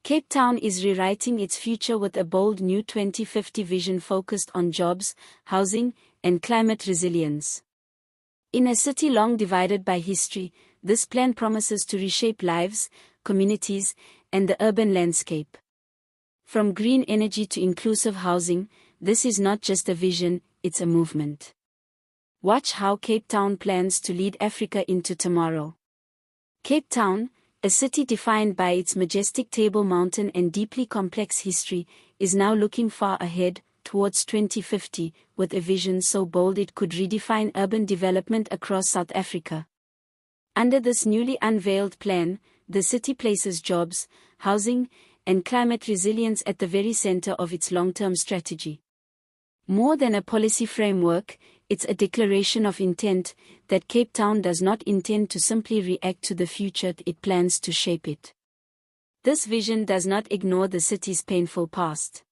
Cape Town is rewriting its future with a bold new 2050 vision focused on jobs, housing, and climate resilience. In a city long divided by history, this plan promises to reshape lives, communities, and the urban landscape. From green energy to inclusive housing, this is not just a vision, it's a movement. Watch how Cape Town plans to lead Africa into tomorrow. Cape Town, a city defined by its majestic Table Mountain and deeply complex history, is now looking far ahead, towards 2050, with a vision so bold it could redefine urban development across South Africa. Under this newly unveiled plan, the city places jobs, housing, and climate resilience at the very center of its long-term strategy. More than a policy framework, it's a declaration of intent that Cape Town does not intend to simply react to the future, it plans to shape it. This vision does not ignore the city's painful past.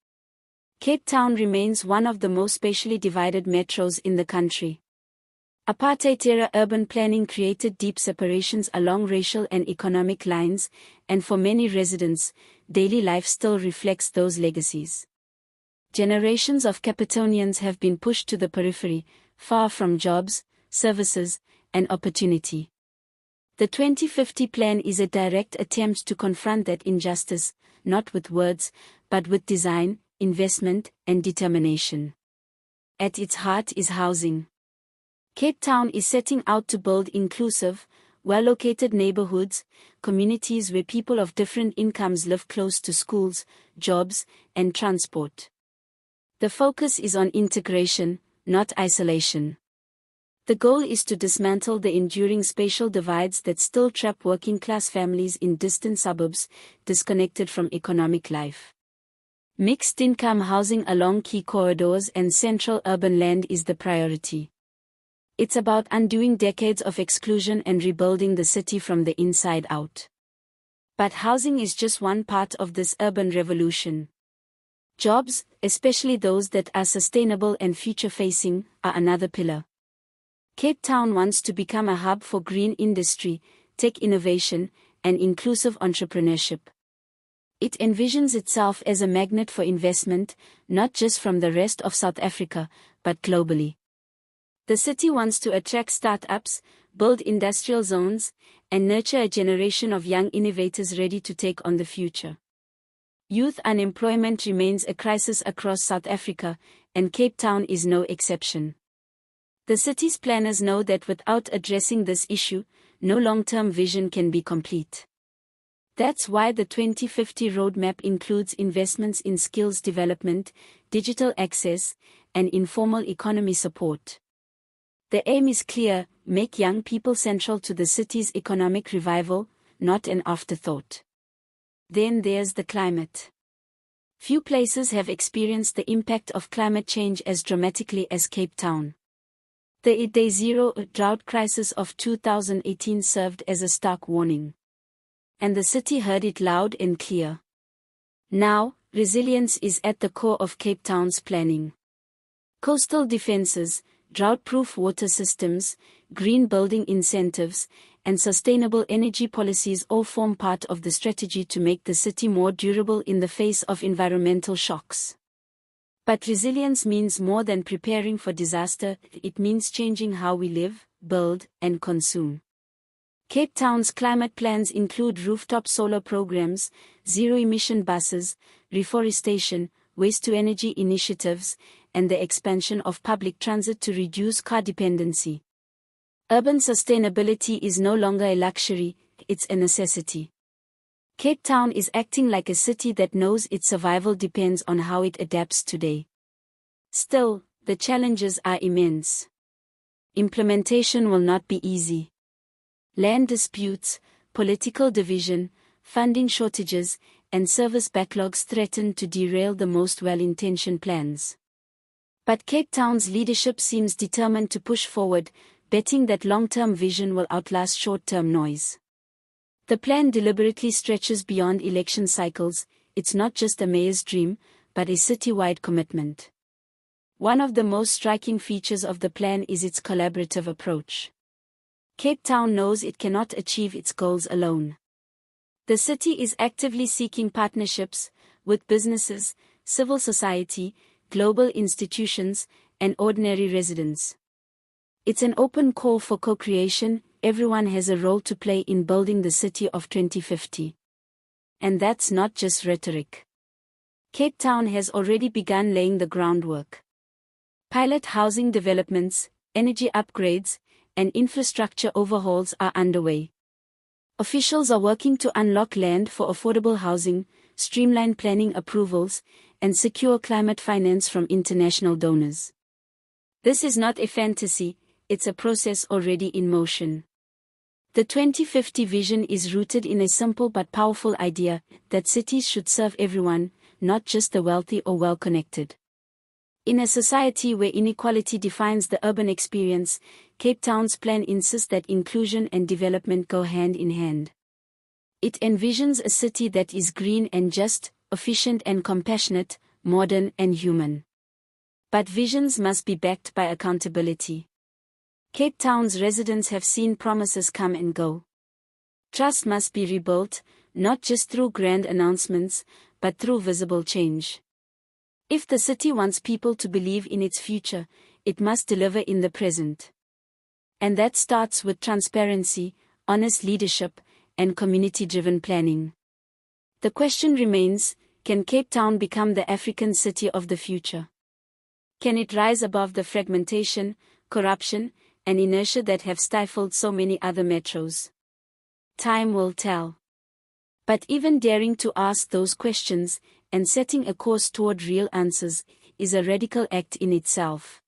Cape Town remains one of the most spatially divided metros in the country. Apartheid-era urban planning created deep separations along racial and economic lines, and for many residents, daily life still reflects those legacies. Generations of Capetonians have been pushed to the periphery, far from jobs, services, and opportunity. The 2050 plan is a direct attempt to confront that injustice, not with words, but with design, investment, and determination. At its heart is housing. Cape Town is setting out to build inclusive, well-located neighborhoods, communities where people of different incomes live close to schools, jobs, and transport. The focus is on integration, not isolation. The goal is to dismantle the enduring spatial divides that still trap working-class families in distant suburbs, disconnected from economic life. Mixed-income housing along key corridors and central urban land is the priority. It's about undoing decades of exclusion and rebuilding the city from the inside out. But housing is just one part of this urban revolution. Jobs, especially those that are sustainable and future-facing, are another pillar. Cape Town wants to become a hub for green industry, tech innovation, and inclusive entrepreneurship. It envisions itself as a magnet for investment, not just from the rest of South Africa, but globally. The city wants to attract startups, build industrial zones, and nurture a generation of young innovators ready to take on the future. Youth unemployment remains a crisis across South Africa, and Cape Town is no exception. The city's planners know that without addressing this issue, no long-term vision can be complete. That's why the 2050 roadmap includes investments in skills development, digital access, and informal economy support. The aim is clear: make young people central to the city's economic revival, not an afterthought. Then there's the climate. Few places have experienced the impact of climate change as dramatically as Cape Town. The Day Zero drought crisis of 2018 served as a stark warning. And the city heard it loud and clear. Now, resilience is at the core of Cape Town's planning. Coastal defenses, drought-proof water systems, green building incentives, and sustainable energy policies all form part of the strategy to make the city more durable in the face of environmental shocks. But resilience means more than preparing for disaster, it means changing how we live, build, and consume. Cape Town's climate plans include rooftop solar programs, zero-emission buses, reforestation, waste-to-energy initiatives, and the expansion of public transit to reduce car dependency. Urban sustainability is no longer a luxury, it's a necessity. Cape Town is acting like a city that knows its survival depends on how it adapts today. Still, the challenges are immense. Implementation will not be easy. Land disputes, political division, funding shortages, and service backlogs threaten to derail the most well-intentioned plans. But Cape Town's leadership seems determined to push forward, betting that long-term vision will outlast short-term noise. The plan deliberately stretches beyond election cycles. It's not just a mayor's dream, but a citywide commitment. One of the most striking features of the plan is its collaborative approach. Cape Town knows it cannot achieve its goals alone. The city is actively seeking partnerships with businesses, civil society, global institutions, and ordinary residents. It's an open call for co-creation. Everyone has a role to play in building the city of 2050. And that's not just rhetoric. Cape Town has already begun laying the groundwork. Pilot housing developments, energy upgrades, and infrastructure overhauls are underway. Officials are working to unlock land for affordable housing, streamline planning approvals, and secure climate finance from international donors. This is not a fantasy, it's a process already in motion. The 2050 vision is rooted in a simple but powerful idea that cities should serve everyone, not just the wealthy or well-connected. In a society where inequality defines the urban experience, Cape Town's plan insists that inclusion and development go hand in hand. It envisions a city that is green and just, efficient and compassionate, modern and human. But visions must be backed by accountability. Cape Town's residents have seen promises come and go. Trust must be rebuilt, not just through grand announcements, but through visible change. If the city wants people to believe in its future, it must deliver in the present. And that starts with transparency, honest leadership, and community-driven planning. The question remains, can Cape Town become the African city of the future? Can it rise above the fragmentation, corruption, and inertia that have stifled so many other metros? Time will tell. But even daring to ask those questions, and setting a course toward real answers, is a radical act in itself.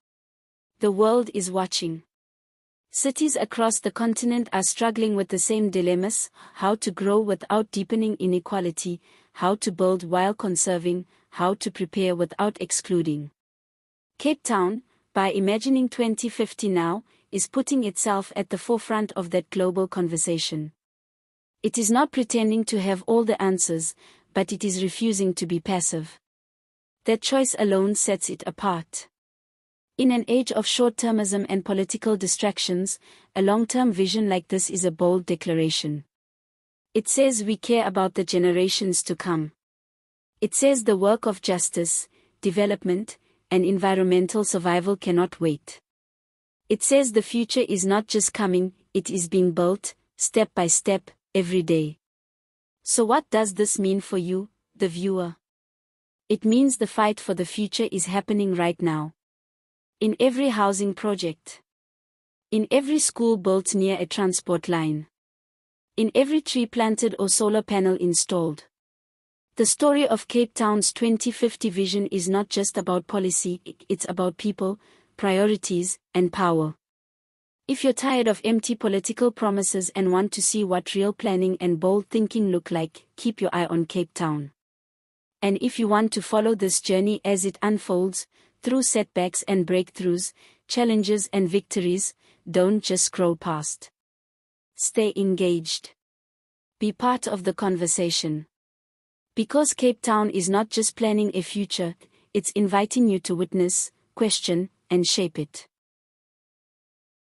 The world is watching. Cities across the continent are struggling with the same dilemmas: how to grow without deepening inequality, how to build while conserving, how to prepare without excluding. Cape Town, by imagining 2050 now, is putting itself at the forefront of that global conversation. It is not pretending to have all the answers, but it is refusing to be passive. That choice alone sets it apart. In an age of short-termism and political distractions, a long-term vision like this is a bold declaration. It says we care about the generations to come. It says the work of justice, development, and environmental survival cannot wait. It says the future is not just coming, it is being built, step by step, every day. So what does this mean for you, the viewer? It means the fight for the future is happening right now. In every housing project. In every school built near a transport line. In every tree planted or solar panel installed. The story of Cape Town's 2050 vision is not just about policy, it's about people, priorities, and power. If you're tired of empty political promises and want to see what real planning and bold thinking look like, keep your eye on Cape Town. And if you want to follow this journey as it unfolds, through setbacks and breakthroughs, challenges and victories, don't just scroll past. Stay engaged. Be part of the conversation. Because Cape Town is not just planning a future, it's inviting you to witness, question, and shape it.